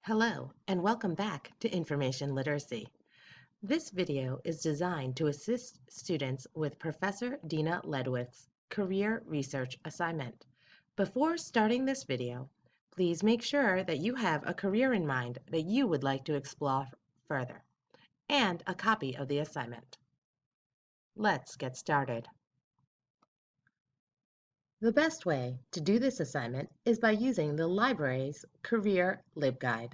Hello, and welcome back to Information Literacy. This video is designed to assist students with Professor Dina Ledwith's Career Research Assignment. Before starting this video, please make sure that you have a career in mind that you would like to explore further, and a copy of the assignment. Let's get started. The best way to do this assignment is by using the library's Career LibGuide.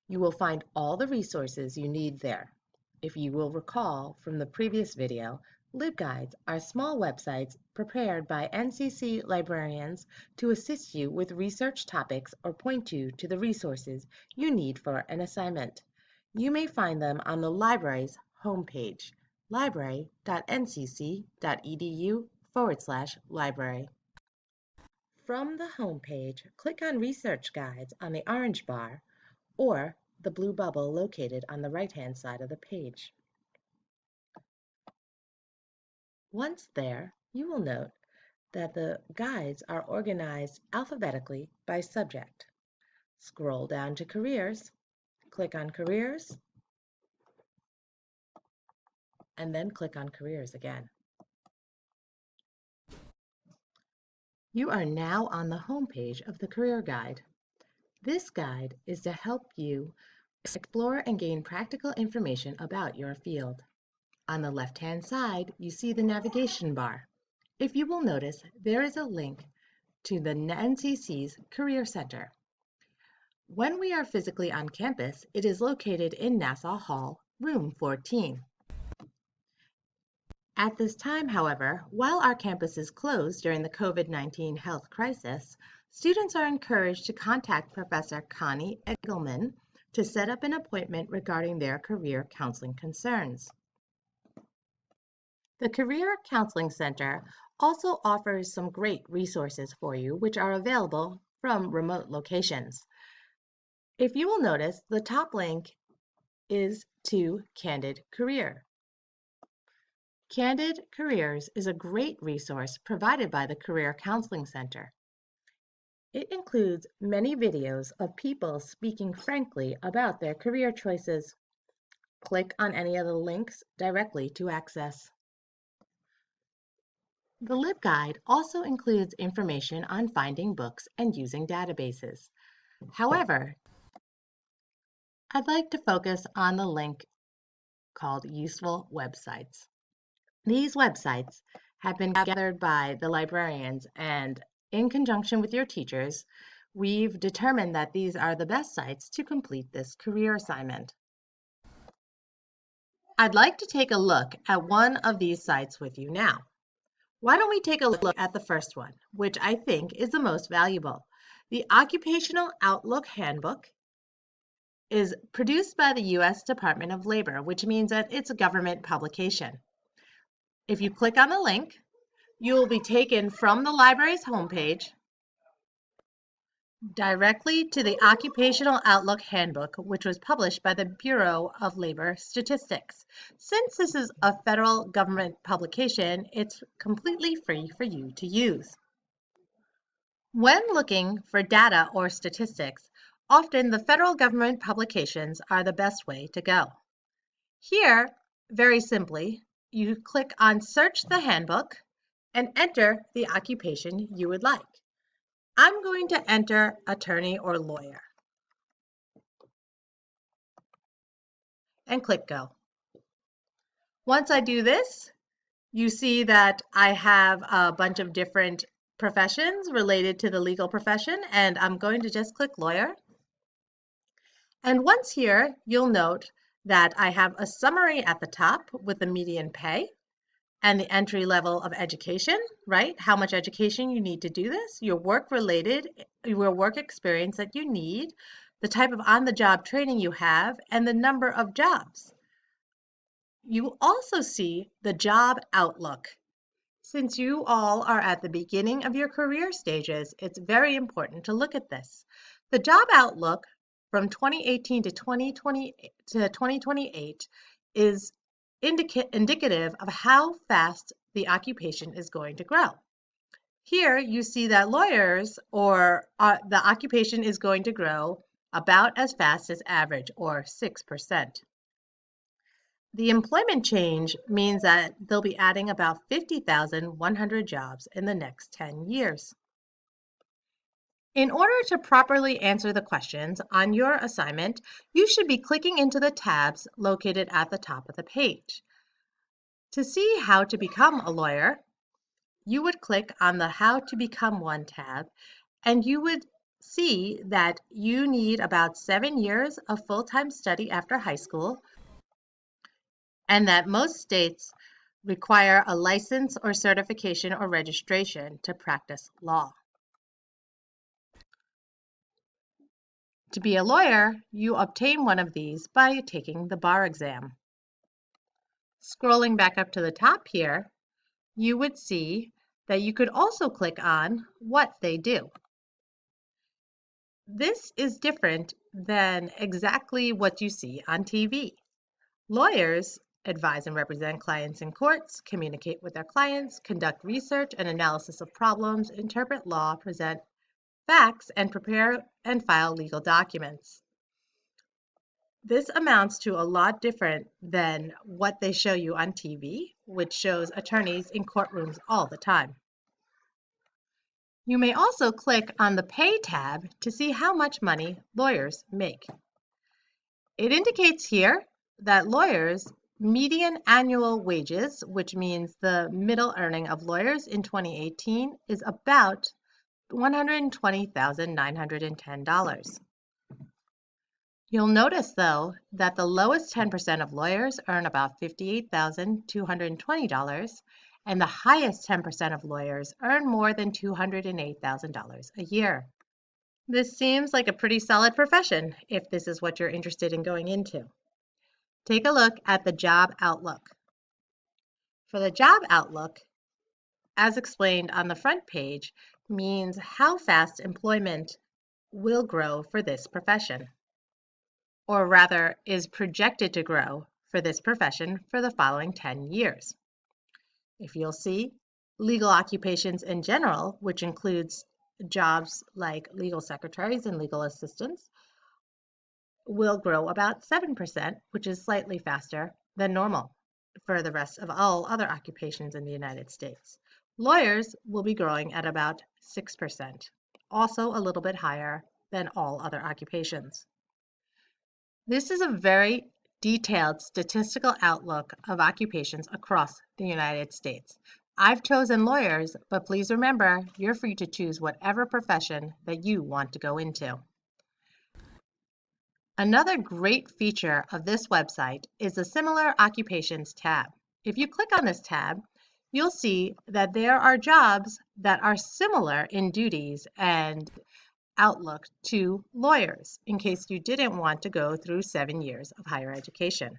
You will find all the resources you need there. If you will recall from the previous video, LibGuides are small websites prepared by NCC librarians to assist you with research topics or point you to the resources you need for an assignment. You may find them on the library's homepage, library.ncc.edu/library. From the homepage, click on Research Guides on the orange bar or the blue bubble located on the right-hand side of the page. Once there, you will note that the guides are organized alphabetically by subject. Scroll down to Careers, click on Careers, and then click on Careers again. You are now on the homepage of the Career Guide. This guide is to help you explore and gain practical information about your field. On the left-hand side, you see the navigation bar. If you will notice, there is a link to the NCC's Career Center. When we are physically on campus, it is located in Nassau Hall, room 14. At this time, however, while our campus is closed during the COVID-19 health crisis, students are encouraged to contact Professor Connie Egelman to set up an appointment regarding their career counseling concerns. The Career Counseling Center also offers some great resources for you, which are available from remote locations. If you will notice, the top link is to Candid Career. Candid Careers is a great resource provided by the Career Counseling Center. It includes many videos of people speaking frankly about their career choices. Click on any of the links directly to access. The LibGuide also includes information on finding books and using databases. However, I'd like to focus on the link called Useful Websites. These websites have been gathered by the librarians, and in conjunction with your teachers, we've determined that these are the best sites to complete this career assignment. I'd like to take a look at one of these sites with you now. Why don't we take a look at the first one, which I think is the most valuable. The Occupational Outlook Handbook is produced by the U.S. Department of Labor, which means that it's a government publication. If you click on the link, you will be taken from the library's homepage directly to the Occupational Outlook Handbook, which was published by the Bureau of Labor Statistics. Since this is a federal government publication, it's completely free for you to use. When looking for data or statistics, often the federal government publications are the best way to go. Here, very simply, you click on Search the Handbook and enter the occupation you would like. I'm going to enter attorney or lawyer and click Go. Once I do this, you see that I have a bunch of different professions related to the legal profession, and I'm going to just click lawyer. And once here, you'll note that I have a summary at the top with the median pay and the entry level of education, right? How much education you need to do this, your work experience that you need, the type of on-the-job training you have, and the number of jobs. You also see the job outlook. Since you all are at the beginning of your career stages, it's very important to look at this. The job outlook from 2018 to 2028 is indicative of how fast the occupation is going to grow. Here you see that lawyers or the occupation is going to grow about as fast as average, or 6%. The employment change means that they'll be adding about 50,100 jobs in the next 10 years. In order to properly answer the questions on your assignment, you should be clicking into the tabs located at the top of the page. To see how to become a lawyer, you would click on the How to Become One tab, and you would see that you need about 7 years of full-time study after high school, and that most states require a license or certification or registration to practice law. To be a lawyer, you obtain one of these by taking the bar exam. Scrolling back up to the top here, you would see that you could also click on what they do. This is different than exactly what you see on TV. Lawyers advise and represent clients in courts, communicate with their clients, conduct research and analysis of problems, interpret law, present facts, and prepare and file legal documents. This amounts to a lot different than what they show you on TV, which shows attorneys in courtrooms all the time. You may also click on the Pay tab to see how much money lawyers make. It indicates here that lawyers' median annual wages, which means the middle earning of lawyers in 2018, is about $120,910. You'll notice, though, that the lowest 10% of lawyers earn about $58,220, and the highest 10% of lawyers earn more than $208,000 a year. This seems like a pretty solid profession if this is what you're interested in going into. Take a look at the job outlook. For the job outlook, as explained on the front page, means how fast employment will grow for this profession, or rather is projected to grow for this profession for the following 10 years. If you'll see, legal occupations in general, which includes jobs like legal secretaries and legal assistants, will grow about 7%, which is slightly faster than normal for the rest of all other occupations in the United States. Lawyers will be growing at about 6%, also a little bit higher than all other occupations. This is a very detailed statistical outlook of occupations across the United States. I've chosen lawyers, but please remember, you're free to choose whatever profession that you want to go into. Another great feature of this website is the Similar Occupations tab. If you click on this tab, you'll see that there are jobs that are similar in duties and outlook to lawyers, in case you didn't want to go through 7 years of higher education.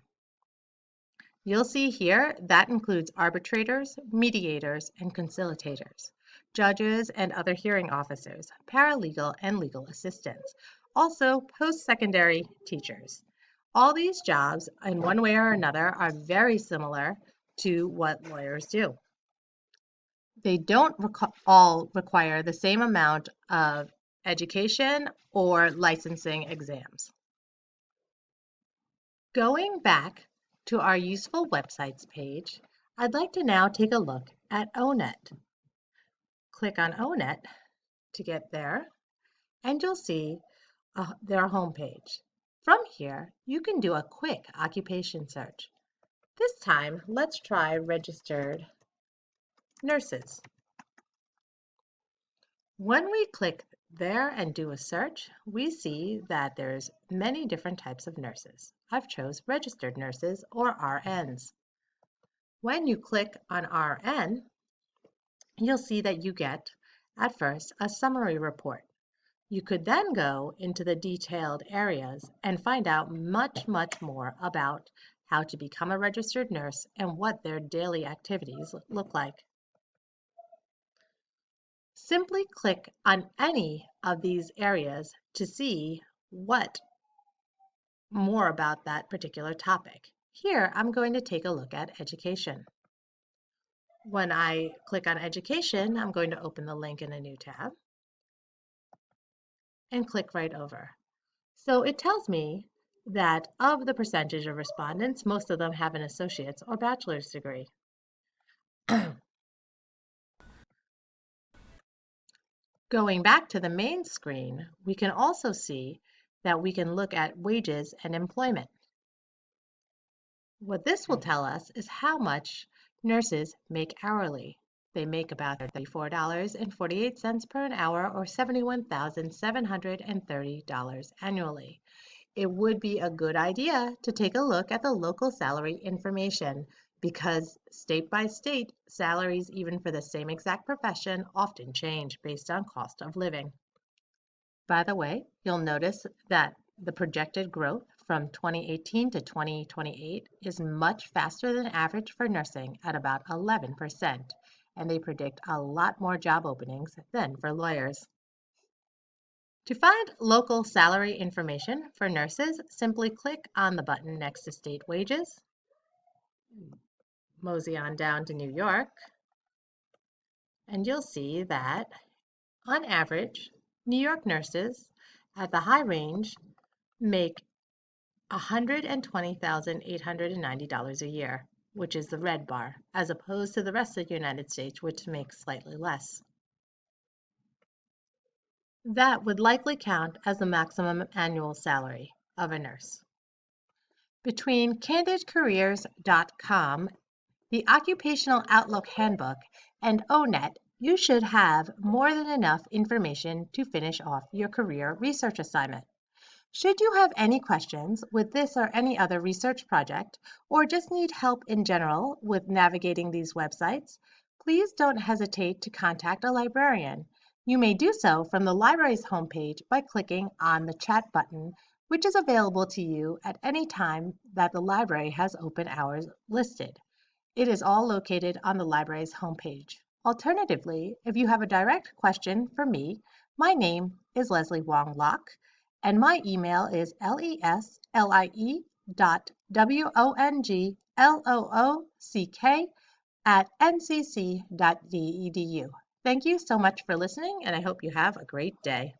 You'll see here that includes arbitrators, mediators, and conciliators, judges and other hearing officers, paralegal and legal assistants, also post-secondary teachers. All these jobs, in one way or another, are very similar to what lawyers do. They don't all require the same amount of education or licensing exams. Going back to our useful websites page, I'd like to now take a look at ONET. Click on ONET to get there, and you'll see their homepage. From here, you can do a quick occupation search. This time, let's try registered nurses. When we click there and do a search, we see that there's many different types of nurses. I've chose registered nurses, or RNs. When you click on RN, you'll see that you get, at first, a summary report. You could then go into the detailed areas and find out much more about how to become a registered nurse and what their daily activities look like. Simply click on any of these areas to see what more about that particular topic. Here, I'm going to take a look at education. When I click on education, I'm going to open the link in a new tab and click right over. So it tells me that of the percentage of respondents, most of them have an associate's or bachelor's degree. Going back to the main screen, we can also see that we can look at wages and employment. What this will tell us is how much nurses make hourly. They make about $34.48 per an hour, or $71,730 annually. It would be a good idea to take a look at the local salary information because state by state, salaries, even for the same exact profession, often change based on cost of living. By the way, you'll notice that the projected growth from 2018 to 2028 is much faster than average for nursing at about 11%, and they predict a lot more job openings than for lawyers. To find local salary information for nurses, simply click on the button next to state wages, mosey on down to New York, and you'll see that on average, New York nurses at the high range make $120,890 a year, which is the red bar, as opposed to the rest of the United States, which makes slightly less. That would likely count as the maximum annual salary of a nurse. Between candidcareers.com, the Occupational Outlook Handbook, and ONET, you should have more than enough information to finish off your career research assignment. Should you have any questions with this or any other research project, or just need help in general with navigating these websites, please don't hesitate to contact a librarian. You may do so from the library's homepage by clicking on the chat button, which is available to you at any time that the library has open hours listed. It is all located on the library's homepage. Alternatively, if you have a direct question for me, my name is Leslie Wong Locke, and my email is leslie.wonglock@ncc.edu. Thank you so much for listening, and I hope you have a great day.